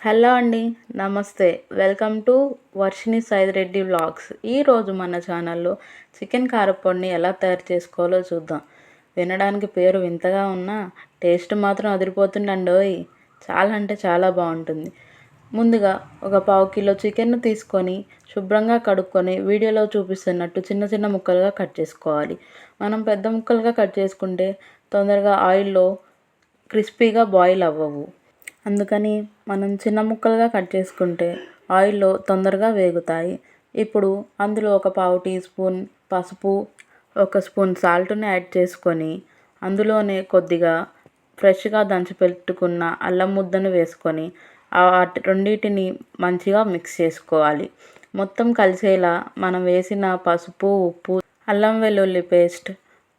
Hello అండి. నమస్తే. Welcome to Varshini Sai Reddy vlogs. ఈరోజు మన ఛానల్లో చికెన్ కారప్పొడిని ఎలా తయారు చేసుకోవాలో చూద్దాం. వినడానికి పేరు వింతగా ఉన్నా టేస్ట్ మాత్రం అదిరిపోతుందండోయ్. చాలా అంటే చాలా బాగుంటుంది. ముందుగా ఒక పావు కిలో చికెన్ను తీసుకొని శుభ్రంగా కడుక్కొని వీడియోలో చూపిస్తున్నట్టు చిన్న చిన్న ముక్కలుగా కట్ చేసుకోవాలి. మనం పెద్ద ముక్కలుగా కట్ చేసుకుంటే తొందరగా ఆయిల్లో క్రిస్పీగా బాయిల్ అవ్వవు. అందుకని మనం చిన్న ముక్కలుగా కట్ చేసుకుంటే ఆయిల్లో తొందరగా వేగుతాయి. ఇప్పుడు అందులో ఒక పావు టీ స్పూన్ పసుపు, ఒక స్పూన్ సాల్ట్ని యాడ్ చేసుకొని అందులోనే కొద్దిగా ఫ్రెష్గా దంచి పెట్టుకున్న అల్లం ముద్దను వేసుకొని రెండింటిని మంచిగా మిక్స్ చేసుకోవాలి. మొత్తం కలిసేలా మనం వేసిన పసుపు, ఉప్పు, అల్లం వెల్లుల్లి పేస్ట్,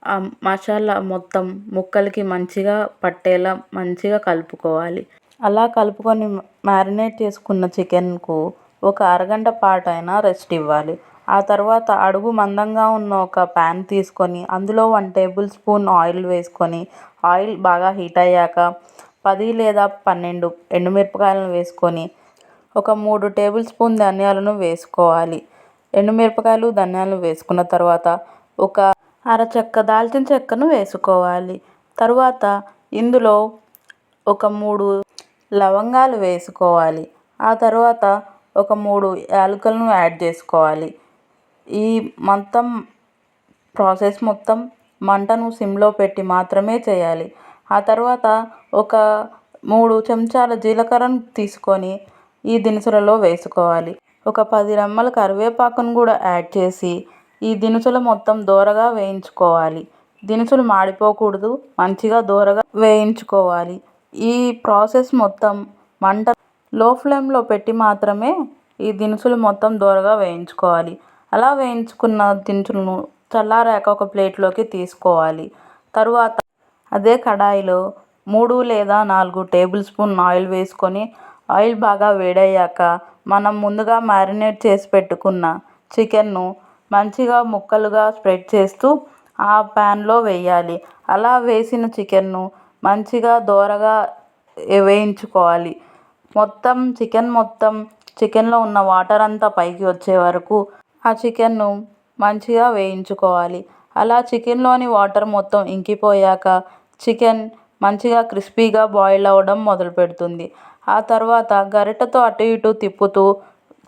ఆ మసాలా మొత్తం ముక్కలకి మంచిగా పట్టేలా మంచిగా కలుపుకోవాలి. అలా కలుపుకొని మ్యారినేట్ చేసుకున్న చికెన్కు ఒక అరగంట పాటైనా రెస్ట్ ఇవ్వాలి. ఆ తర్వాత అడుగు మందంగా ఉన్న ఒక ప్యాన్ తీసుకొని అందులో 1 టేబుల్ స్పూన్ ఆయిల్ వేసుకొని ఆయిల్ బాగా హీట్ అయ్యాక 10 లేదా 12 ఎండుమిరపకాయలను వేసుకొని ఒక 3 టేబుల్ స్పూన్ ధనియాలను వేసుకోవాలి. ఎండుమిరపకాయలు ధనియాలను వేసుకున్న తర్వాత ఒక అరచెక్క దాల్చిన చెక్కను వేసుకోవాలి. తరువాత ఇందులో ఒక 3 లవంగాలు వేసుకోవాలి. ఆ తర్వాత ఒక 3 యాలకులను యాడ్ చేసుకోవాలి. ఈ మొత్తం ప్రాసెస్ మొత్తం మంటను సిమ్లో పెట్టి మాత్రమే చేయాలి. ఆ తర్వాత ఒక 3 చెంచాల జీలకర్రను తీసుకొని ఈ దినుసులలో వేసుకోవాలి. ఒక 10 రెమ్మల కరివేపాకును కూడా యాడ్ చేసి ఈ దినుసులు మొత్తం దోరగా వేయించుకోవాలి. దినుసులు మాడిపోకూడదు, మంచిగా దోరగా వేయించుకోవాలి. ఈ ప్రాసెస్ మొత్తం మంట లో ఫ్లేమ్లో పెట్టి మాత్రమే ఈ దినుసులు మొత్తం దోరగా వేయించుకోవాలి. అలా వేయించుకున్న దినుసులను చల్లారాక ఒక ప్లేట్లోకి తీసుకోవాలి. తరువాత అదే కడాయిలో 3 లేదా 4 టేబుల్ స్పూన్ ఆయిల్ వేసుకొని ఆయిల్ బాగా వేడయ్యాక మనం ముందుగా మ్యారినేట్ చేసి పెట్టుకున్న చికెన్ను మంచిగా ముక్కలుగా స్ప్రెడ్ చేస్తూ ఆ ప్యాన్లో వేయాలి. అలా వేసిన చికెన్ను మంచిగా దోరగా వేయించుకోవాలి. చికెన్లో ఉన్న వాటర్ అంతా పైకి వచ్చే వరకు ఆ చికెన్ను మంచిగా వేయించుకోవాలి. అలా చికెన్లోని వాటర్ మొత్తం ఇంకిపోయాక చికెన్ మంచిగా క్రిస్పీగా బాయిల్ అవ్వడం మొదలుపెడుతుంది. ఆ తర్వాత గరిటెతో అటు ఇటు తిప్పుతూ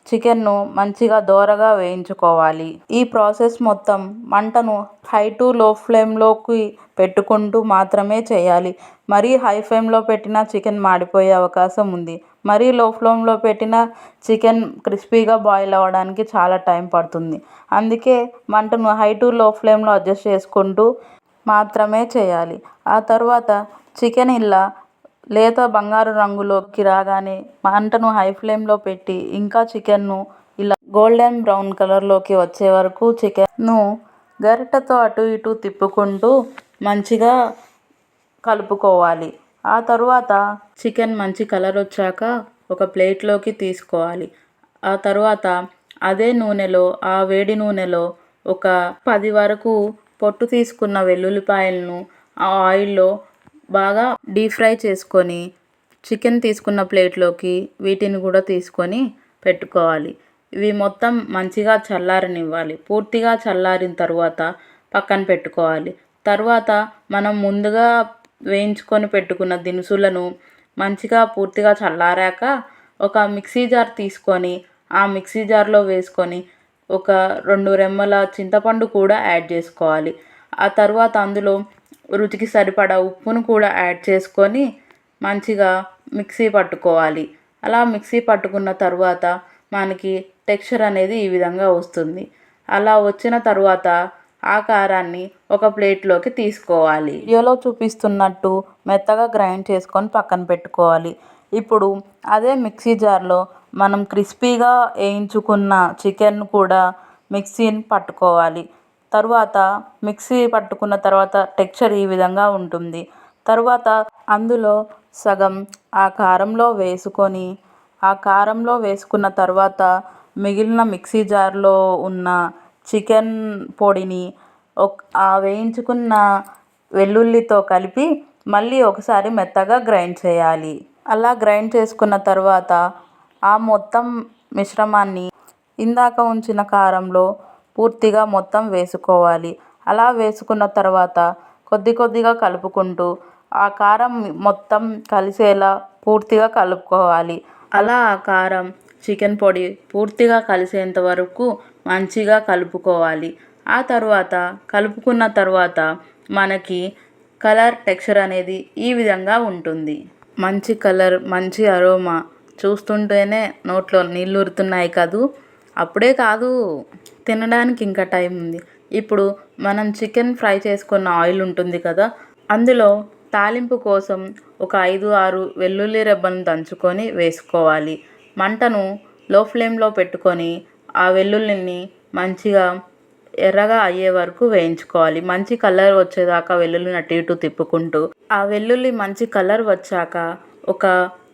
చికెన్ను మంచిగా దోరగా వేయించుకోవాలి. ఈ ప్రాసెస్ మొత్తం మంటను హై టు లో ఫ్లేమ్లోకి పెట్టుకుంటూ మాత్రమే చేయాలి. మరీ హై ఫ్లేమ్లో పెట్టినా చికెన్ మాడిపోయే అవకాశం ఉంది. మరీ లో ఫ్లేమ్లో పెట్టినా చికెన్ క్రిస్పీగా బాయిల్ అవ్వడానికి చాలా టైం పడుతుంది. అందుకే మంటను హై టు లో ఫ్లేమ్లో అడ్జస్ట్ చేసుకుంటూ మాత్రమే చేయాలి. ఆ తర్వాత చికెన్ ఇలా లేత బంగారు రంగులోకి రాగానే మంటను హై ఫ్లేమ్లో పెట్టి ఇంకా చికెన్ను ఇలా గోల్డెన్ బ్రౌన్ కలర్లోకి వచ్చే వరకు చికెన్ను గరిటెతో అటు ఇటు తిప్పుకుంటూ మంచిగా కలుపుకోవాలి. ఆ తరువాత చికెన్ మంచి కలర్ వచ్చాక ఒక ప్లేట్లోకి తీసుకోవాలి. ఆ తర్వాత అదే నూనెలో, ఆ వేడి నూనెలో ఒక 10 వరకు పొట్టు తీసుకున్న వెల్లుల్లిపాయలను ఆ ఆయిల్లో బాగా డీప్ ఫ్రై చేసుకొని చికెన్ తీసుకున్న ప్లేట్లోకి వీటిని కూడా తీసుకొని పెట్టుకోవాలి. ఇవి మొత్తం మంచిగా చల్లారనివ్వాలి. పూర్తిగా చల్లారిన తర్వాత పక్కన పెట్టుకోవాలి. తర్వాత మనం ముందుగా వేయించుకొని పెట్టుకున్న దినుసులను మంచిగా పూర్తిగా చల్లారాక ఒక మిక్సీ జార్ తీసుకొని ఆ మిక్సీ జార్లో వేసుకొని ఒక 2 రెమ్మల చింతపండు కూడా యాడ్ చేసుకోవాలి. ఆ తర్వాత అందులో రుచికి సరిపడా ఉప్పును కూడా యాడ్ చేసుకొని మంచిగా మిక్సీ పట్టుకోవాలి. అలా మిక్సీ పట్టుకున్న తర్వాత మనకి టెక్స్చర్ అనేది ఈ విధంగా వస్తుంది. అలా వచ్చిన తర్వాత ఆ కారాన్ని ఒక ప్లేట్లోకి తీసుకోవాలి. వీడియోలో చూపిస్తున్నట్టు మెత్తగా గ్రైండ్ చేసుకొని పక్కన పెట్టుకోవాలి. ఇప్పుడు అదే మిక్సీ జార్లో మనం క్రిస్పీగా వేయించుకున్న చికెన్ కూడా మిక్సీని పట్టుకోవాలి. తరువాత మిక్సీ పట్టుకున్న తర్వాత టెక్స్చర్ ఈ విధంగా ఉంటుంది. తరువాత అందులో సగం ఆ కారంలో వేసుకొని ఆ కారంలో వేసుకున్న తర్వాత మిగిలిన మిక్సీ జార్లో ఉన్న చికెన్ పొడిని ఆ వేయించుకున్న వెల్లుల్లితో కలిపి మళ్ళీ ఒకసారి మెత్తగా గ్రైండ్ చేయాలి. అలా గ్రైండ్ చేసుకున్న తర్వాత ఆ మొత్తం మిశ్రమాన్ని ఇందాక ఉంచిన కారంలో పూర్తిగా మొత్తం వేసుకోవాలి. అలా వేసుకున్న తర్వాత కొద్దిగా కలుపుకుంటూ ఆ కారం మొత్తం కలిసేలా పూర్తిగా కలుపుకోవాలి. అలా ఆ కారం చికెన్ పొడి పూర్తిగా కలిసేంత వరకు మంచిగా కలుపుకోవాలి. ఆ తర్వాత కలుపుకున్న తర్వాత మనకి కలర్ టెక్స్చర్ అనేది ఈ విధంగా ఉంటుంది. మంచి కలర్, మంచి అరోమా, చూస్తుంటేనే నోట్లో నీళ్ళు ఊరుతున్నాయి కదూ. అప్పుడే కాదు, తినడానికి ఇంకా టైం ఉంది. ఇప్పుడు మనం చికెన్ ఫ్రై చేసుకున్న ఆయిల్ ఉంటుంది కదా, అందులో తాలింపు కోసం ఒక 5-6 వెల్లుల్లి రెబ్బలను దంచుకొని వేసుకోవాలి. మంటను లో ఫ్లేమ్లో పెట్టుకొని ఆ వెల్లుల్లిని మంచిగా ఎర్రగా అయ్యే వరకు వేయించుకోవాలి. మంచి కలర్ వచ్చేదాకా వెల్లుల్లిని అటు ఇటు తిప్పుకుంటూ ఆ వెల్లుల్లి మంచి కలర్ వచ్చాక ఒక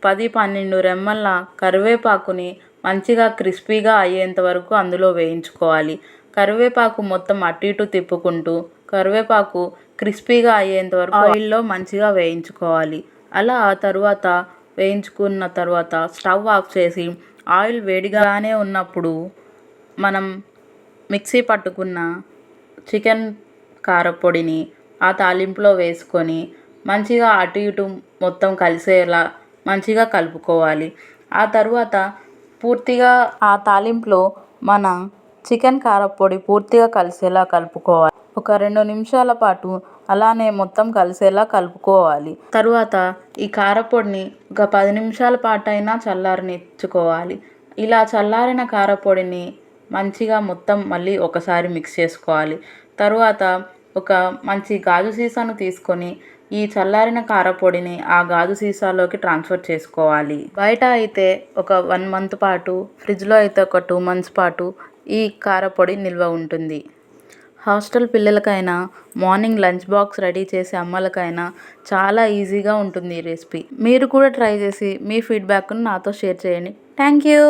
10-12 రెమ్మల కరివేపాకుని మంచిగా క్రిస్పీగా అయ్యేంత వరకు అందులో వేయించుకోవాలి. కరివేపాకు మొత్తం అటు ఇటు తిప్పుకుంటూ కరివేపాకు క్రిస్పీగా అయ్యేంత వరకు ఆయిల్లో మంచిగా వేయించుకోవాలి. అలా ఆ తర్వాత వేయించుకున్న తర్వాత స్టవ్ ఆఫ్ చేసి ఆయిల్ వేడిగానే ఉన్నప్పుడు మనం మిక్సీ పట్టుకున్న చికెన్ కారపొడిని ఆ తాలింపులో వేసుకొని మంచిగా అటు ఇటు మొత్తం కలిసేలా మంచిగా కలుపుకోవాలి. ఆ తర్వాత పూర్తిగా ఆ తాలింపులో మన చికెన్ కారపొడి పూర్తిగా కలిసేలా కలుపుకోవాలి. ఒక 2 నిమిషాల పాటు అలానే మొత్తం కలిసేలా కలుపుకోవాలి. తరువాత ఈ కారపొడిని ఒక 10 నిమిషాల పాటైనా చల్లారనిచ్చుకోవాలి. ఇలా చల్లారిన కారపొడిని మంచిగా మొత్తం మళ్ళీ ఒకసారి మిక్స్ చేసుకోవాలి. తరువాత ఒక మంచి గాజు సీసాను తీసుకొని ఈ చల్లారిన కారపొడిని ఆ గాజు సీసాలోకి ట్రాన్స్ఫర్ చేసుకోవాలి. బయట అయితే ఒక 1 మంత్ పాటు, ఫ్రిడ్జ్లో అయితే ఒక 2 మంత్స్ పాటు ఈ కారపొడి నిల్వ ఉంటుంది. హాస్టల్ పిల్లలకైనా, మార్నింగ్ లంచ్ బాక్స్ రెడీ చేసే అమ్మలకైనా చాలా ఈజీగా ఉంటుంది ఈ రెసిపీ. మీరు కూడా ట్రై చేసి మీ ఫీడ్బ్యాక్ను నాతో షేర్ చేయండి. Thank you.